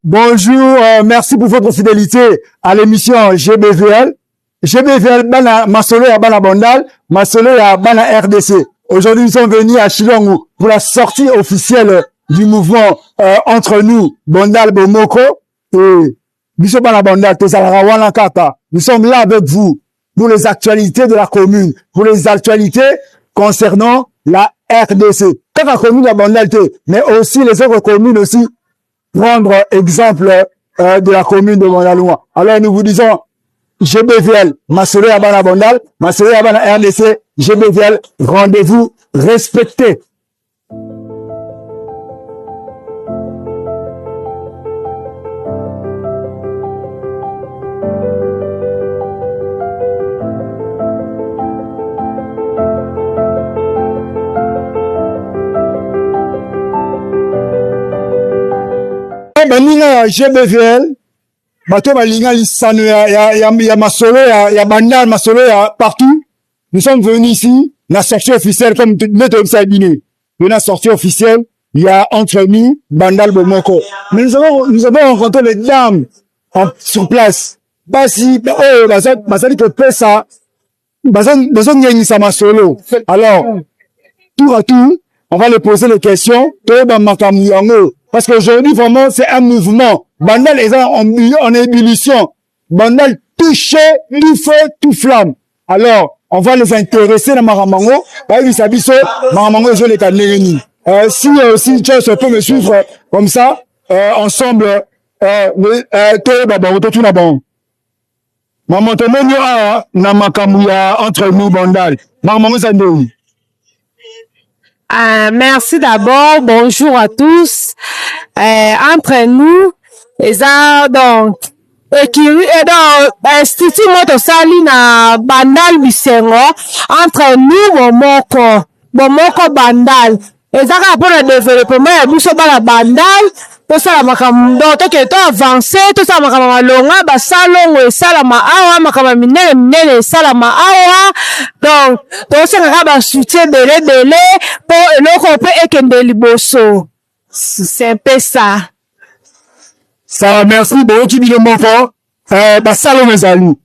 Bonjour, merci pour votre fidélité à l'émission GBVL. GBVL, bana Masolo ya bana Bandal, Masolo ya bana RDC. Aujourd'hui, nous sommes venus à Chilongo pour la sortie officielle du mouvement entre nous, Bandal Bomoko et Biso bana Bandal, Tezalarawana Kata. Nous sommes là avec vous pour les actualités de la commune, pour les actualités concernant la RDC. Quand la commune de Bandal, mais aussi les autres communes aussi, prendre exemple de la commune de Bandaloua. Alors nous vous disons GBVL, Masolo Yabana Bandal, Masolo Yabana RDC, GBVL, rendez-vous respecté. Baninga GBVL, bato balinga lisano ya Masolo ya Bandal, Masolo ya partout. Nous sommes venus ici, la sortie officielle comme notre Sabine. La sortie officielle, il y a entre nous Bandal Bomoko. Mais nous avons rencontré les dames sur place. Basi basali que pesa bazon gagner sa Masolo. Alors tour à tour, on va les poser les questions. Parce qu'aujourd'hui, vraiment, c'est un mouvement. Bandal est en ébullition. Bandal touché, tout feu, tout flamme. Alors, on va les intéresser dans Maramango. Maramango, je les canne. Si tu peux me suivre comme ça, ensemble, entre nous, Bandal. Maramango, ça nous. Merci d'abord, bonjour à tous. Entre nous, donc, Institut Motosali na Bandal Bisengo, entre nous, Bomoko Bandal. Ezaka pour le développement, Biso Bala Bandal, tout ça, donc, tout avancé, tout ça, longa, basalongo, et salama awa, makama minele, salama awa, donc, tout ça, soutien belé, pour l'Europe et Kende Liboso. C'est un peu ça. Ça, merci, beaucoup qui dit le mot fort, basalongo, mes amis.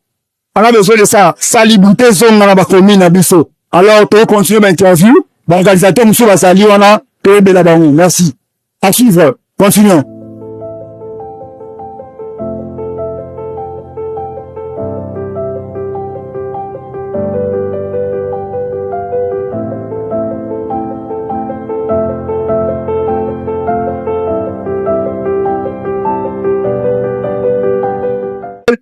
On a besoin de ça, salibouté, zone, dans la commune, Biso. Alors, tu continues l'interview, l'organisateur, monsieur Basali, on a, merci. À suivre. Continuons.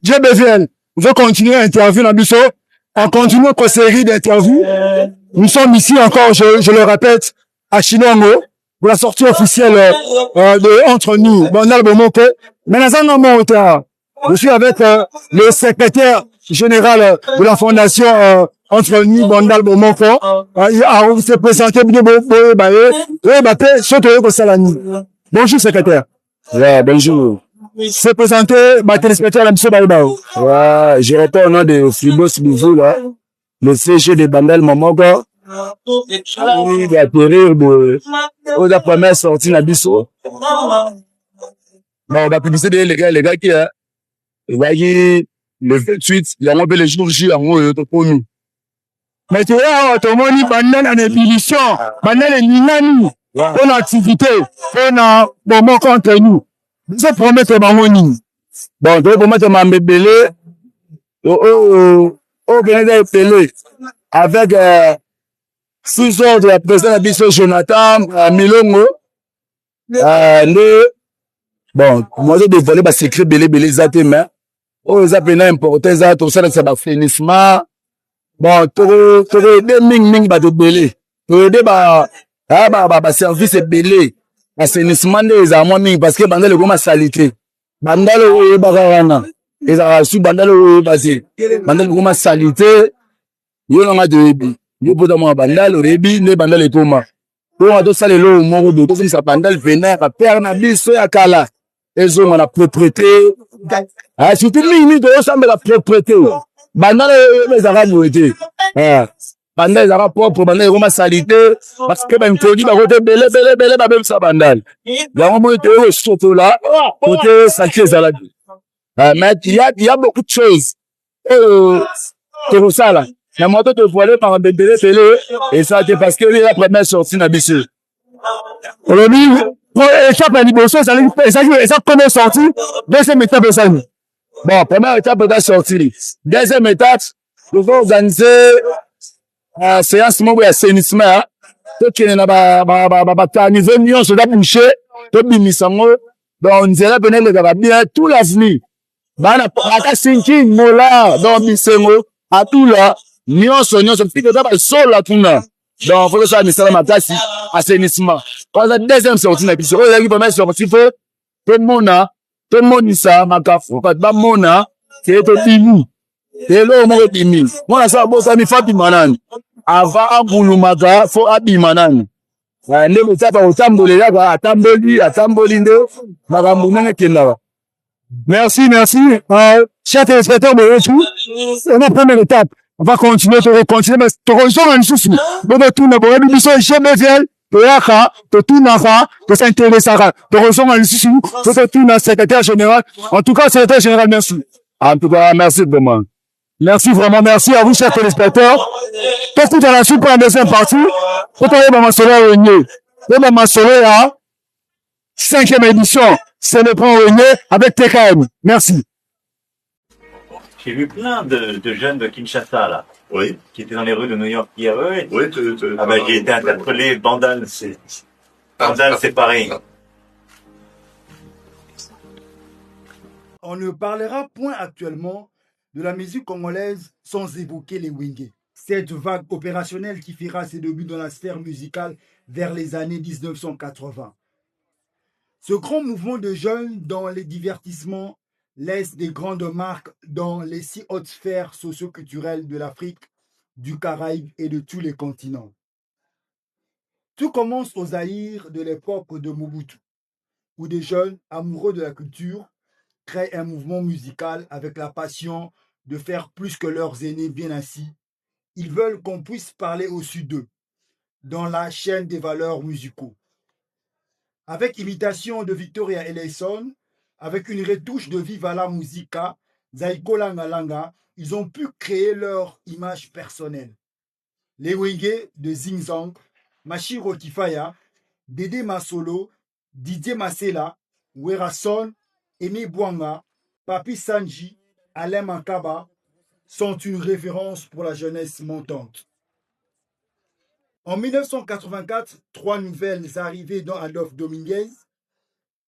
GBVL, on veut continuer l'interview dans Bisso. On continue notre série d'interviews. Nous sommes ici encore, je le répète, à Chilongo, pour la sortie officielle entre nous, Bandal Bomoko. Mais dans un moment, je suis avec le secrétaire général de la fondation entre nous, Bandal Bomoko. Il s'est présenté, bonjour secrétaire. Ouais, bonjour. C'est présenté, téléspectateur la mission Baïbao. Ouais, je réponds au nom de Fribos Bouzou, là, le CG de Bandal Momoko. Oui, il a périr de la première sortie na biso. Bon, on va publiciter les gars qui le 28, il y a un peu les jours J en haut pour nous. Mais tu vois, tout le monde dit Bandal en ébullition, Bandal est ninani, pour l'activité, pour bon contre nous. Ça promet que Bangoni. Bon, tu promet que Mambébélé, bien Pelé, avec sous ordre de la présidente Abisso Jonathan Milongo, bon, moi j'ai dévoilé ma secret belé zate mais oh ça pena important ça tout ça c'est finissement bon tout aider ming ba de belé tout aider ba service belé assainissement des amants ming parce que bandal le salité bandal o bagarana ils a su bandal o basé bandal le salité yo nga de yo pour moi bandal rebi ne bandal et toma on a tout ça le lo moko de tout ça bandal venir à perdre na biso ya kala ils ont la propriété ah surtout minute de ça mais la propriété bandal les arabes été bandal ezalaka propre bandal ekoma salite parce que baintroduit bakote ebele babebisa bandal yango moi toyo kosotola kote salite ezalaki mais il y a beaucoup de choses oyo tokosala na moto tovoile makambo ebele esala te parce que oyo la première sortie na biso olobi étape ya liboso eza première sortie deuxième étape esali bon première étape eza sortie deuxième étape toko organiser séance moko ya assainissement tokende na bakanive nyonso eza bouche tobimisa yango donc nzela pene elekaka bien tout l'avenir bana ata sinki mola donc bisengo atula nyonso fike eza basola kuna donc fo tosala misala makasi assainissement kwanza deuxième sortie na biso oyo ezalaki première sortie fo tomonisa makafu bato bamona ke tobimi eloko moko ebimi mwana sala bosami fo abima nani avant abulumaka fo abima nani nde motapa kotambolelaka atamboli nde makambo ndenge ekendaka. Merci. Chers téléspectateurs, on a première étape. On va continuer, mais tu rejoins un souci. Bon, tout le monde, nous sommes jamais fiers. Tu s'intéressera. Tu rejoins un souci. Tu es secrétaire général. En tout cas, secrétaire général, merci. En tout cas, merci vraiment. Merci vraiment, merci à vous, chers téléspectateurs. Tout à la suite pour la deuxième partie. Tout à l'heure, ma soleil à 5e édition. C'est le point Régnier avec TKM. Merci. J'ai vu plein de jeunes de Kinshasa, là. Oui. Qui étaient dans les rues de New York hier. Oui. Ah ben, j'ai été interpellé. Bandal, c'est pareil. On ne parlera point actuellement de la musique congolaise sans évoquer les Wenge. Cette vague opérationnelle qui fera ses débuts dans la sphère musicale vers les années 1980. Ce grand mouvement de jeunes dans les divertissements laisse des grandes marques dans les si hautes sphères socio-culturelles de l'Afrique, du Caraïbe et de tous les continents. Tout commence au Zaïre de l'époque de Mobutu, où des jeunes amoureux de la culture créent un mouvement musical avec la passion de faire plus que leurs aînés bien assis. Ils veulent qu'on puisse parler au-dessus d'eux, dans la chaîne des valeurs musicaux. Avec imitation de Victoria Eleison, avec une retouche de Viva la Musica, Zaiko Langa Langa, ils ont pu créer leur image personnelle. Les Wenge de Zingzang, Mashiro Kifaya, Dédé Masolo, Didier Masela, Werason, Aimé Bouanga, Papi Sanji, Alain Makaba sont une référence pour la jeunesse montante. En 1984, 3 nouvelles arrivées dans Adolphe Dominguez,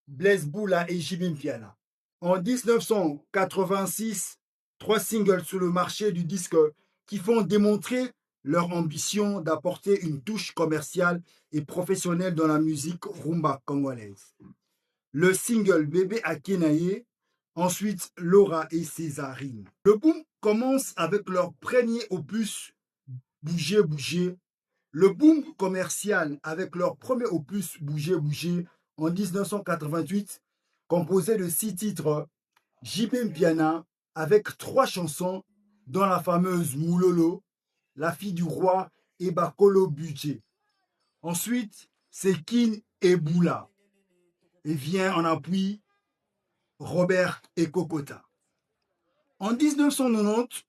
Blaise Boula et Jibim Piana. En 1986, 3 singles sur le marché du disque qui font démontrer leur ambition d'apporter une touche commerciale et professionnelle dans la musique rumba congolaise. Le single Bébé Akenaye, ensuite Laura et Césarine. Le boom commence avec leur premier opus Bouger Bouger. Le boom commercial avec leur premier opus Bouger Bouger en 1988, composé de 6 titres, Jibim Piana avec 3 chansons dont la fameuse Moulolo, La fille du roi et Bakolo Budget. Ensuite, c'est Kin et Boula. Et vient en appui Robert et Kokota. En 1990,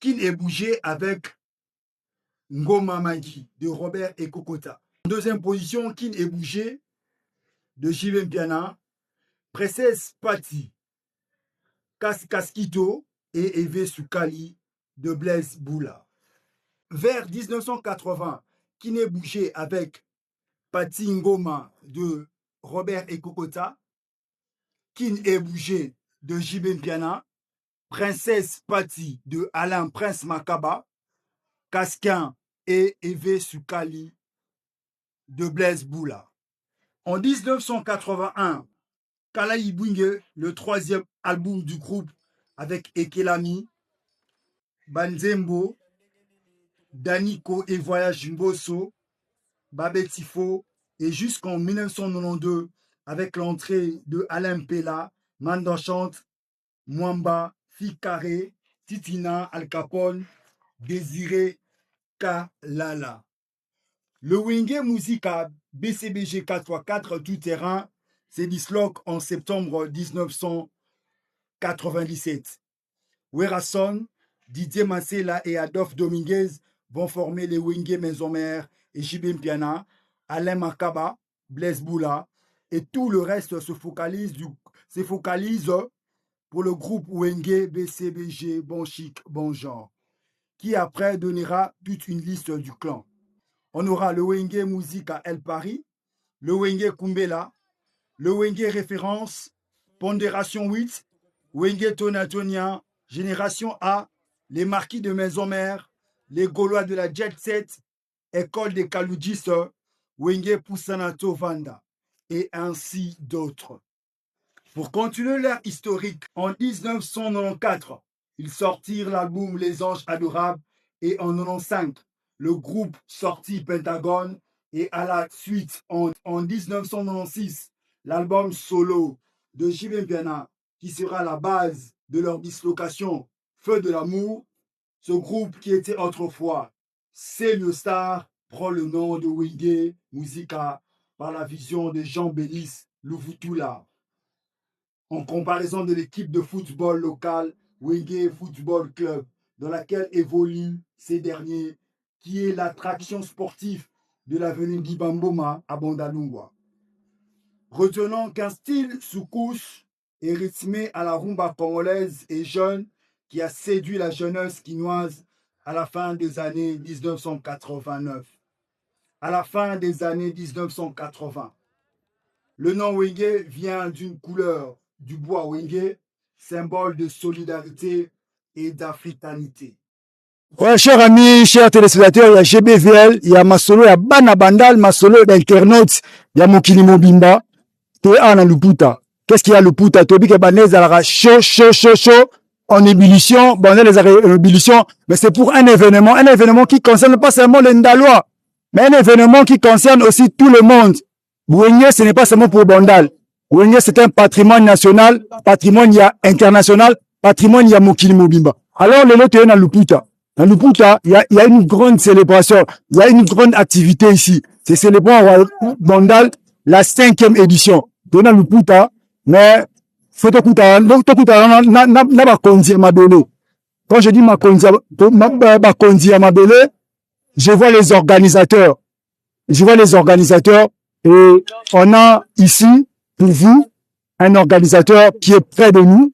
Kin et Bougé avec Ngoma Magi de Robert et Kokota. En deuxième position, Kin et Bougé de Jibim Piana, Princesse Patti, Kaskito et Eve Sukali de Blaise Boula. Vers 1980, Kin et Bougé avec Patti Ngoma de Robert et Kokota, Kin et Bougé de Jibim Piana, Princesse Patti de Alain Prince Makaba, Kaskin et Eve Sukali de Blaise Boula. En 1981, Kala Ibwinge, le 3e album du groupe avec Ekelami, Banzembo, Daniko et Voyage Mbosso, Babetifo, et jusqu'en 1992 avec l'entrée de Alain Pella, Mandanchante, Mwamba, Fikare, Titina, Al Capone, Désiré Kalala. Le Wenge Musica BCBG 4x4 tout-terrain se disloque en septembre 1997. Werason, Didier Massela et Adolphe Dominguez vont former les Wenge Maison-Mère et JB Mpiana, Alain Makaba, Blaise Boula et tout le reste se focalise pour le groupe Wenge BCBG Bon Chic Bon Genre, qui après donnera toute une liste du clan. On aura le Wenge Musica El Paris, le Wenge Kumbela, le Wenge Référence, Pondération 8, Wenge Tonatonia, Génération A, les Marquis de Maison-Mère, les Gaulois de la Jet Set, École des Kaloudjistes, Wenge Poussanato Vanda, et ainsi d'autres. Pour continuer leur historique, en 1994, ils sortirent l'album Les Anges Adorables et en 1995, le groupe sortit Pentagone et à la suite, en 1996, l'album solo de JB Mpiana qui sera la base de leur dislocation Feu de l'amour. Ce groupe qui était autrefois Senior Star prend le nom de Wenge Musica par la vision de Jean-Bélis Louvutula. En comparaison de l'équipe de football locale Wenge Football Club, dans laquelle évoluent ces derniers, qui est l'attraction sportive de l'avenue d'Ibamboma à Bandalungwa. Retenons qu'un style sous-couche est rythmé à la rumba congolaise et jeune qui a séduit la jeunesse quinoise à la fin des années 1989. À la fin des années 1980. Le nom Wenge vient d'une couleur du bois Wenge, symbole de solidarité et d'africanité. Ouais, chers amis, chers téléspectateurs, il y a GBVL, il y a Masolo, il y a Bana Bandal, Masolo d'internautes, il y a Mokili Mobimba, et Anna Luputa. Qu'est-ce qu'il y a Luputa? Tobi que Banez a chaud, en ébullition, Banez en ébullition, mais c'est pour un événement qui concerne pas seulement les Ndalois, mais un événement qui concerne aussi tout le monde. Wenge, ce n'est pas seulement pour Bandal. Wenge, c'est un patrimoine national, patrimoine international, patrimoine Mokili Mobimba. Alors, le lot est dans Luputa. Dans Luputa, il y a une grande célébration, il y a une grande activité ici. C'est célébrant Bandal, la 5e édition. Dans Luputa, mais faut quand je dis ma kondi à Mabele, je vois les organisateurs. Et on a ici, pour vous, un organisateur qui est près de nous.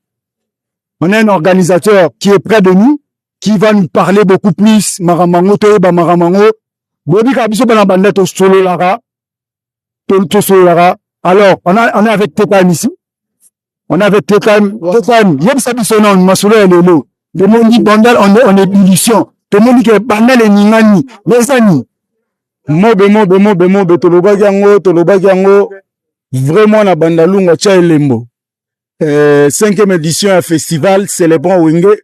On a un organisateur qui est près de nous, qui va nous parler beaucoup plus. Maramango, Toeba Maramango. Alors, on est avec Tekam ici. On est avec Tekam. Yem sabi son nom, Masolo et Lelo. Le monde dit Bandal, on est ébullition. Tout le monde dit que Bandal est Ningani. Les amis. Mobe, Tolobaki yango. Vraiment, na Bandalunga, Tcha Lembo. 5e édition à festival, célébrant Wenge.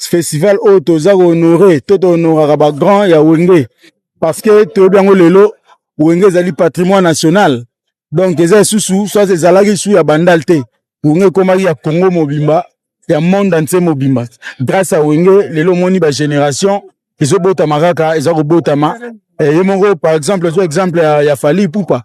Festival où toza honoré, tout honoré ba grand ya Wenge. Parce que to biango lelo, Wenge zali patrimoine national. Donc eza susu, soit c'est zalaki sou ya Bandalte. Wenge komaki ya Congo mobimba, ya monde entier mobimba. Grâce à Wenge, lelo moni ba génération, ils ont bota maraka, ils ont bota ma. Et yemongo par exemple, exemple ya Fally Ipupa.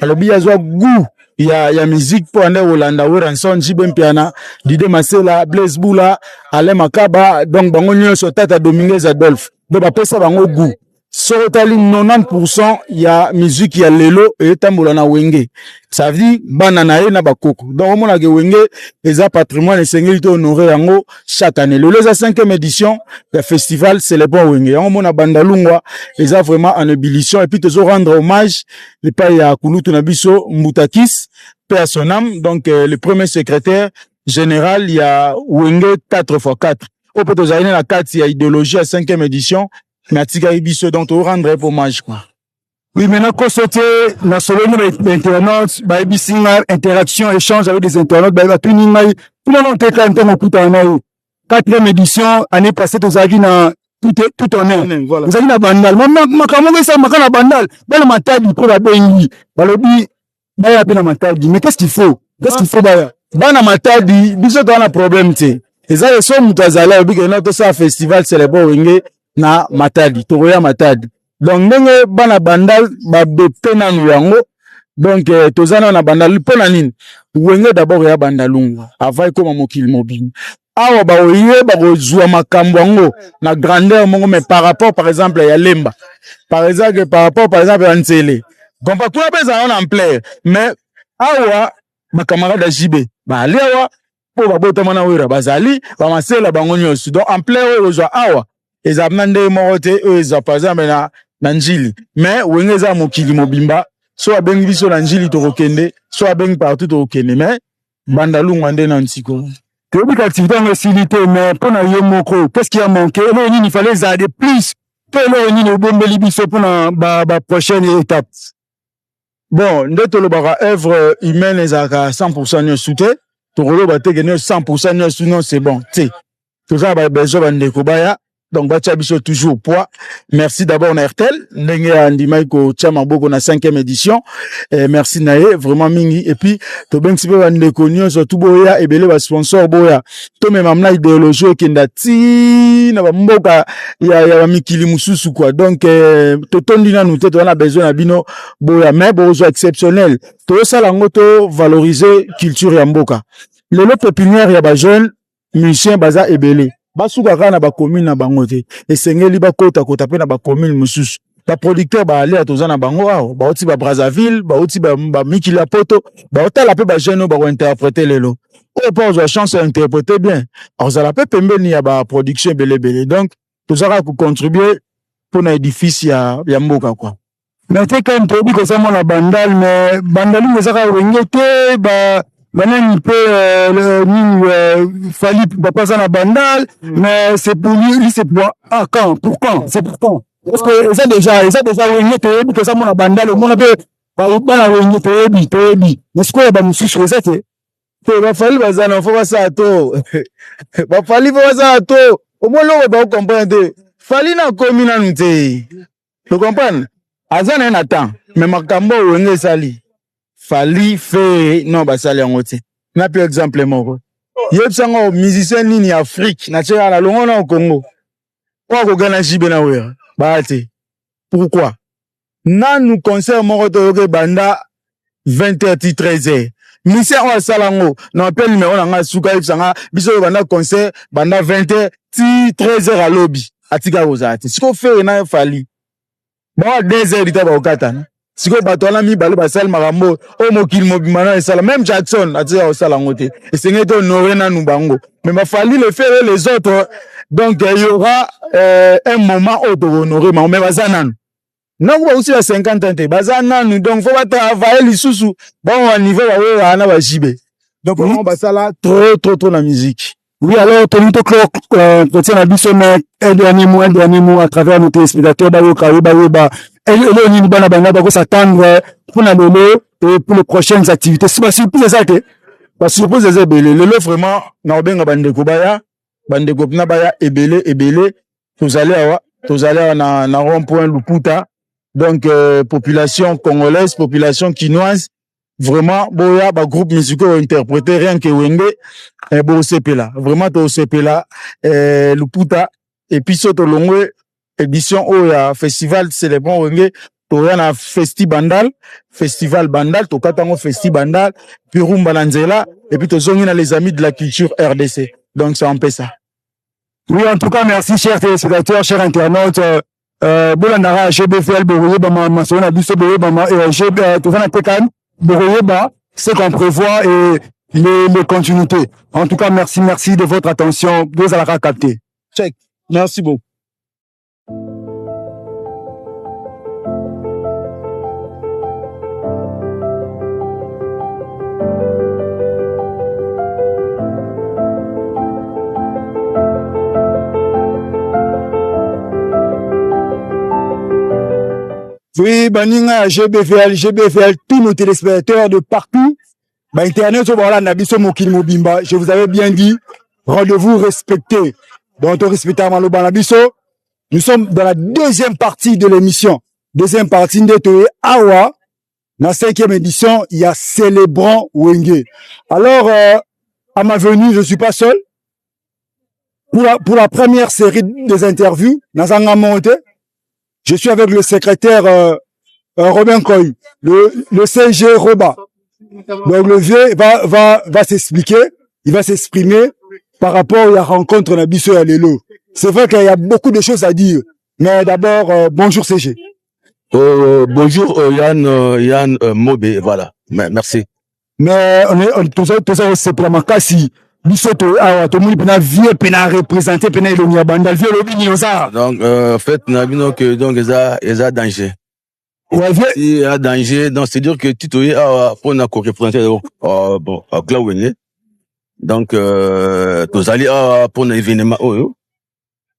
Alors bi ya zo goût. Il y a musique pour aller au Landa, Ranson, JB Mpiana, Didier Massela, Blaise Boula, Alain Makaba, donc bango sur Tata Dominguez Adolphe. Donc après ça bango goût. Sur 90% il y a musique, il y a lelo et tambola na Wenge. Ça veut dire banana na bakoko. Donc on a que Wenge les patrimoine et seigneurie honoré yango chaque année. Le 5e édition le festival célèbre Wenge. On a Bandalungwa les a vraiment en ébullition et puis toujours rendre hommage les pas ya Kulutu na biso Mbutakis paix à son âme. Donc le premier secrétaire général il y a Wenge 4x4. Au peut aux la 4 il y a idéologie à 5e édition. Natika Ibiso donc au rendre hommage quoi. Oui, maintenant qu'on sauter la solo internautes, bah ibisinga interaction échange avec des internautes, bah tout le monde peut quand même écouter en 4e édition année passée aux avis na tout en est. Voilà. Vous avez na bandal. Moi comment ça makana bandal. Bah le matadi pour la bengi. Bah le bi bah ya pena matadi. Mais qu'est-ce qu'il faut? Bah na matadi, biso dans la problème té. Et ça ils sont mutazala bi que notre ça festival célèbre Wenge. na Matadi tokoya Matadi donc ndenge bana bandal babete nanu yango donc tozana na bandal pona nini wenge d'abord ya bandalungu avant ekoma mokili mobimba awa baoye bakozwa makambo yango na grandeur mongo mais par rapport par exemple ya Lemba par exemple ya Nzele kompa kuna peza na ampleur mais awa bakamarade ya JB bali awa po babotama na wera bazali bamasela bango nyonso donc ampleur oyo ozwa awa ezalina nde moko te oyo eza par exemple na njili mais wenge eza mokili mobimba so abengi biso na njili tokokende so abengi partout tokokende mais bandalungwa nde na nsiko toyebi ka activité yango esili te mais mpo na ye moko qu'est-ce qui a manqué eloko nini fallait ezala de plus mpe eloko nini obombeli biso mpo na baprochaine étape bon nde tolobaka œuvre humaine ezalaka 100% nyonso te tokoloba teke nyonso 100% nyonso non c'est bon te tozala babesoin bandeko baya donc batia biso toujours poids merci d'abord na RTL ndenge andimaki kotia maboko na 5e édition merci na ye vraiment mingi et puis tobengisi mpe bandeko nyonso tu boya ebele basponsor boya tomema na idéologie okenda ti na bamboka ya bamikili mosusu quoi donc totondi nanu te toza na besoin na bino boya mais bozwa exceptionnel tozosala yango tovaloriser culture ya mboka lelo pépinière ya bajeune musicien baza ebele basuka kaka na bacommune na bango te esengeli bakota mpe na bacommune mosusu baproducteur baalea toza na bango awa bauti Brazzaville bauti bamikili ya poto baotala mpe bajeune oyo bakointerprete lelo oyo mpo ozwa chance ya interprete bien ozala mpe pembeni ya baproduction ebelebele donc tozalaka kocontribue mpo na édifice ya mboka kwa mais te kane toyebi kosama na bandal mais bandalingo ezaka wenge te banani mpe nini fali bapaza na bandal mais c'est pour lui c'est pour quand c'est pour quand parce que eza déjà wenge toyebi kosama na bandal omona mpe bana wenge toyebi mais sikoyo bamosusu eza te te bafali baza na fo basala to bafali fo basala to omoni oyo bakokomprendre te fali na komi nanu te tokomprendre aza na ye na temps mais makambo oyo wenge esali fali fe non basali yango te na pe exemple moko yebisango musicien nini ya Afrique na tia na longo na Congo kwa kokana jibe na wera ba te pourquoi nanu concert moko to banda 20h 13h musicien o asala ngo na appel numéro na nga suka yebisanga biso banda concert banda 20h ti 13h à lobby atika ozate siko fe na fali ba 2h dita ba okatana siko bato wana mibale basali makambo oyo mokili mobimba na esala même Jackson atia osala ngo te esengeli to honorer nanu bango mais bafali le faire les autres donc il y aura un moment où de honorer mais baza nanu nango ba aussi la 50 ans te baza nanu donc faut ba travailler lisusu bon au niveau ba wana ba jibe donc vraiment basala trop la musique. Oui, alors, Tony Toclo, entretien à biso, mais un dernier mot à travers nos téléspectateurs, s'attendre pour la lolo et pour les prochaines activités. C'est pas surprise, ça, que? Pas surprise, c'est ebele. Lolo, vraiment, na obenga bandeko baya, bandeko pna baya, ebele. Tozale na rond-point Luputa. Donc, population congolaise, population quinoise. Vraiment, boya, ba groupe musicaux interprété rien que wenge, bo sepela. Vraiment, to sepela, Luputa. Et puis, soto longwe, édition au festival célébrant wenge, to na festival bandal, to katango festival, puis rumba nanzela, et puis to zongi na les amis de la culture RDC. Donc, c'est un peu ça. Oui, en tout cas, merci, chers téléspectateurs, chers internautes. Bolandara, GBFL, Boroye, Bama, Masona, Bisso, Boroye, Bama, et GB, Tofana Tekan, Boroye, Ba, ce qu'on prévoit et les continuités. En tout cas, merci de votre attention. Vous allez la capter. Check. Merci beaucoup. Oui, Baninga, GBFL, tous nos téléspectateurs de partout. Internet, je vous avais bien dit, rendez-vous respecté. Donc, respecté à Malo Banabiso. Nous sommes dans la deuxième partie de l'émission. Deuxième partie de Toé Awa. Dans la 5e édition, il y a Célébrant Wenge. Alors, à ma venue, je suis pas seul. pour la première série des interviews, Nazanga Monte, je suis avec le secrétaire Robin Koy, le CG Roba. Donc le vieux va s'expliquer, il va s'exprimer par rapport à la rencontre Nabiso et Lelo. C'est vrai qu'il y a beaucoup de choses à dire. Mais d'abord, bonjour CG. Bonjour Yann Mobé, voilà. Merci. Mais tout ça c'est pour la kasi. Biso to moni pena vieux pena représenter pena Elonia Bandal vieux lobby ça. Donc en fait nabino que donc ils a danger. Ouais, il y a danger, donc c'est dire que Tito est pour na ko représenter bon Claude. Donc tous allez pour un événement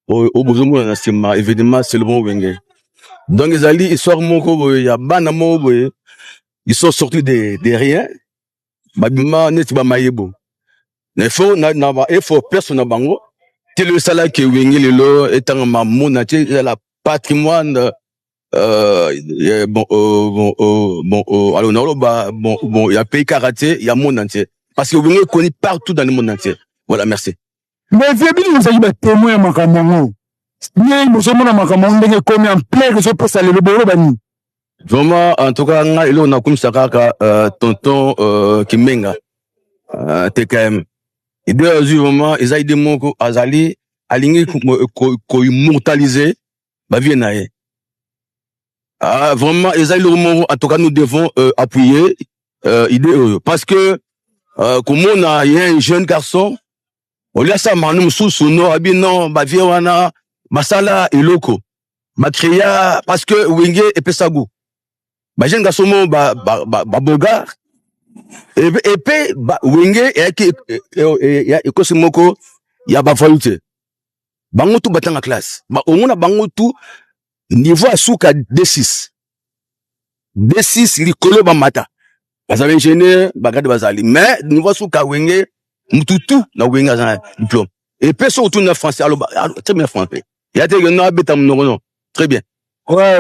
au besoin na sima événement c'est le bon wenge. Donc ils sortent mon ko il y a bana mo ils sont sortis de rien. Babima net ba mayebo. Il faut personne bango. C'est le salaire qui wenge lelo étant ma monnaie la patrimoine alors il y a pays karaté, il y a monde entier parce que wenge connaît partout dans le monde entier. Voilà, merci. Mais vieux bien vous avez témoin makamongo. Mais nous sommes dans makamongo ndenge comme en plein réseau pour ça le bolo bani. Vraiment en tout cas nga ilo na kumsaka tonton Kimenga TKM. Et deux vraiment ils a aidé mon azali aligné ko immortaliser ba vie nae. Vraiment ils a en tout cas nous devons appuyer idée parce que comme on a un jeune garçon on lui a ça manum sous no abino ba vie wana masala eloko ba créa parce que wenge et pesago ba jeune garçon ba boga et puis wenge et ko simoko ya ba volonté bango tout batanga classe ba omona bango tout niveau asuka D6 likolo ba mata bazali ingénieur bagade bazali mais niveau asuka wenge mututu na wenge azana diplôme et puis surtout na français alors très bien français il y a des gens beta non très bien. Ouais,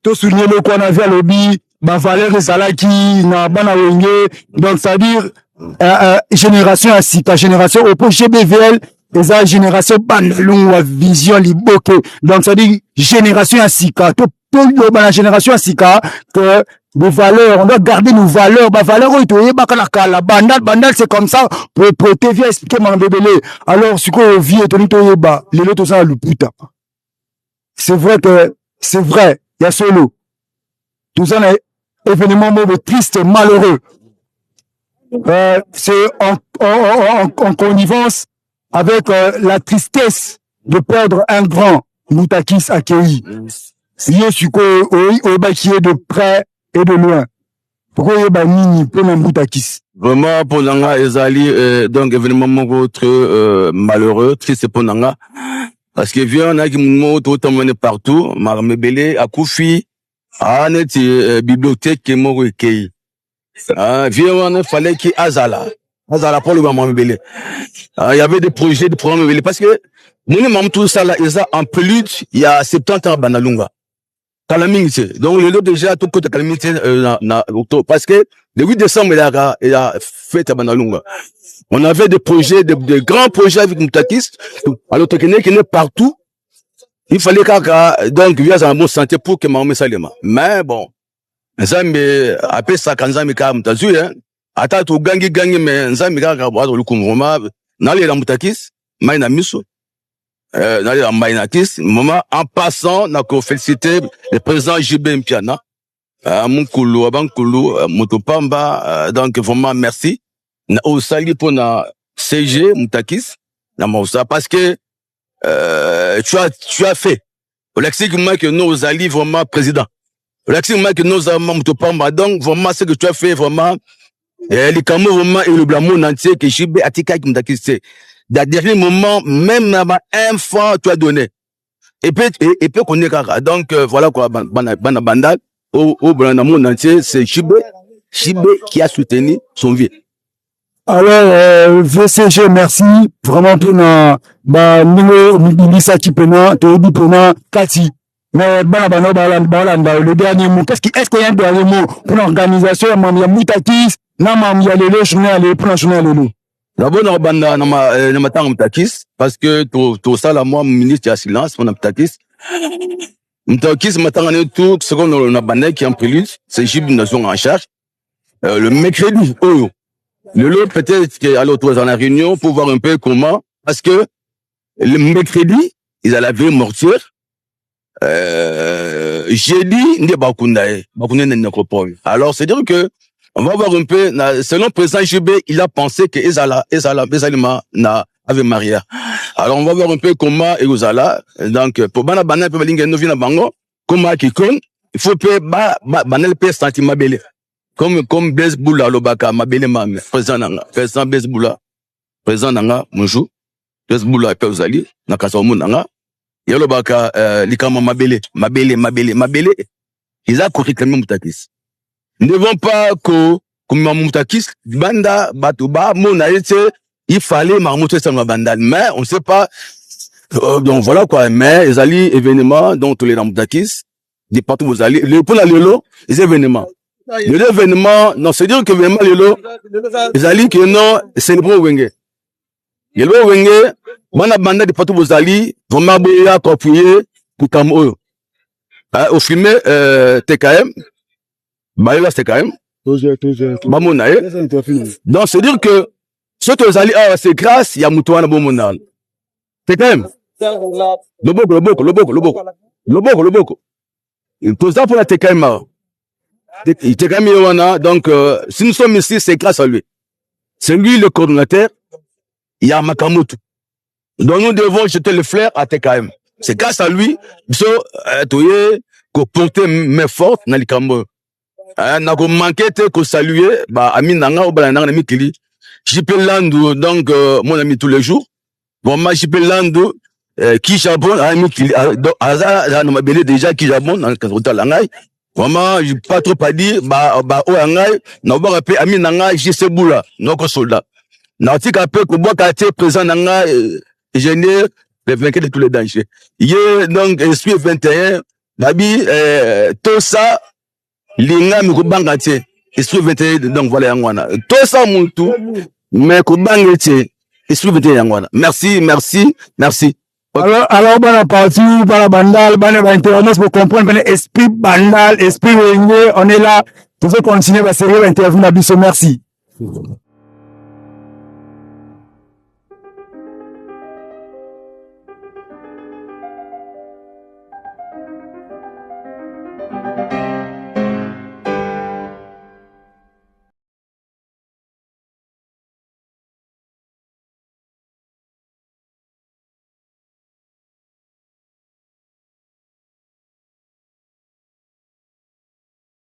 to souligner le qu'on a vu à lobby ba valeur ezalaki na bana wenge donc ça veut dire génération à sika génération au GBVL eza génération bandalungwa vision liboke donc ça dit génération à sika to la génération à sika que nos valeurs on doit garder nos valeurs ba valeurs oyo bakala kala bandal c'est comme ça pour protéger expliquer mon bébé alors ce qu'on vit et toni toyeba lelo to ça luputa c'est vrai il y a solo tout ça événement mauvais triste malheureux c'est en connivence avec la tristesse de perdre un grand Moutakis Akei. Yo suko qui est de près et de loin. Pourquoi yo ba nini pour Moutakis? Vraiment pour nanga ezali donc événement moko très malheureux, triste pour nanga parce que vient na ki mo to tamone partout, ma mebele akufi aneti bibliothèque moko ekei. Vient on fallait qui azala pour le moment mebele. Il y avait des projets de programme mebele parce que mon maman tout ça là ils a en plus il y a 70 ans banalunga. Calamité. Donc le lot déjà tout côté calamité na parce que le 8 décembre il a fait à banalunga. On avait des projets de grands projets avec Moutakis. Alors technique qui est partout. Il fallait donc via un bon santé pour que maman salema. Mais bon nzambe après ça quand nzambe ka mutazu hein ata to gangi mais nzambe ka bwa to lukumvoma na le Moutakis mai na miso na le Moutakis maman en passant na ko féliciter le président JB Mpiana Mukulu abankulu Mutopamba donc vraiment merci na osali pour na CG Moutakis na mosa parce que tu as fait au lexiquement que nous alliés vraiment président au lexiquement que nous avons Mutopamba donc vraiment ce que tu as fait vraiment les cameaux vraiment et le blâme entier que JB Atika Moutakis c'est dans dernier moment même un franc tu as donné et puis qu'on est kaka donc voilà quoi bandal au monde entier c'est JB qui a soutenu son vieux. Alors VCG merci vraiment pour na ba niveau milisa qui pena to di pena kati mais le dernier mot est-ce qu'il y a un dernier mot pour l'organisation ya Moutakis na mam ya lelo journée aller pour la journée lelo D'abord, na matanga Mutakis, parce que tout ça, là, moi, ministre, il y a silence, on a Mutakis. Mutakis, matanga, tout, ce qu'on a bandé qui est en prélude, c'est Jib, nous sommes en charge. Le mercredi, le lot, peut-être qu'à l'autre, dans la réunion, pour voir un peu comment, parce que le mercredi, ils allaient avoir mortière. Jeudi, il y a Bakundae, alors, c'est dire que, on va voir un peu, selon le président JB, il a pensé que Ezala avait Maria. Alors, on va voir un peu comment Ezala, donc, pour Bana Bana, pour Balinga Novina Bango, comment qui compte, il faut que Banel peut sentir ma belle. Comme Blaise Boula, Lobaka, ma belle maman, président Blaise Boula, président Nanga, bonjour, Blaise Boula, Père Zali, Nakasomu Nanga, Yalobaka, Likama ma belle, ils ont réclamé Mutakis. Ne vont pas que, comme Mutakis, Banda, Batouba, Monaïte, il fallait marmoter ça dans la bandale, mais on ne sait pas, donc voilà quoi, mais les alliés événements, donc tous les Mutakis, des partout vous allez, pour la Lelo, les événements. Les événements, non, c'est dire que vraiment Lelo, les alliés qui non, c'est le bon Wenge. Le bon Wenge, bana banda des partout vous allez, vraiment bien appuyer pour Kamoyo. Au film, TKM, Maïla TKM, Bamonae. Donc, c'est dire que, ce que vous allez, c'est grâce, il y a Moutouana Bomonal. TKM. Loboko. Tout ça pour la TKM. TKM Yowana, donc, si nous sommes ici, c'est grâce à lui. C'est lui le coordonnateur, il y a Makamoto. Donc, nous devons jeter le flair à TKM. C'est grâce à lui, qu'on porte main forte dans les Cambo. N'a qu'on manqué qu'on saluer, ami Nanga ou Balananga Mikili. JP Landou, donc, mon ami tous les jours. Bon, moi, JP Landou, qui Japon, ami Mikili, Aza, nous m'a belé déjà qui Japon, dans le cadre de l'Angaï. Vraiment, j'ai pas trop à dire, au Angaï, n'a pas rappelé ami Nanga, JC Boula, notre soldat. N'a pas rappelé qu'on voit quartier présent Nanga, ingénieur, les vainqueurs de tous les dangers. Il y a donc, esprit 21, Nabi, tout ça, Linga, Mikubangati, esprit 21, donc voilà, Yangwana. Tout ça, mon tout, mais Kubangati, esprit 21, Yangwana. Merci. Alors, on a parti, on a bandal, on a internet pour comprendre, esprit bandal, esprit Wenge, on est là, pour continuer la série interview, merci.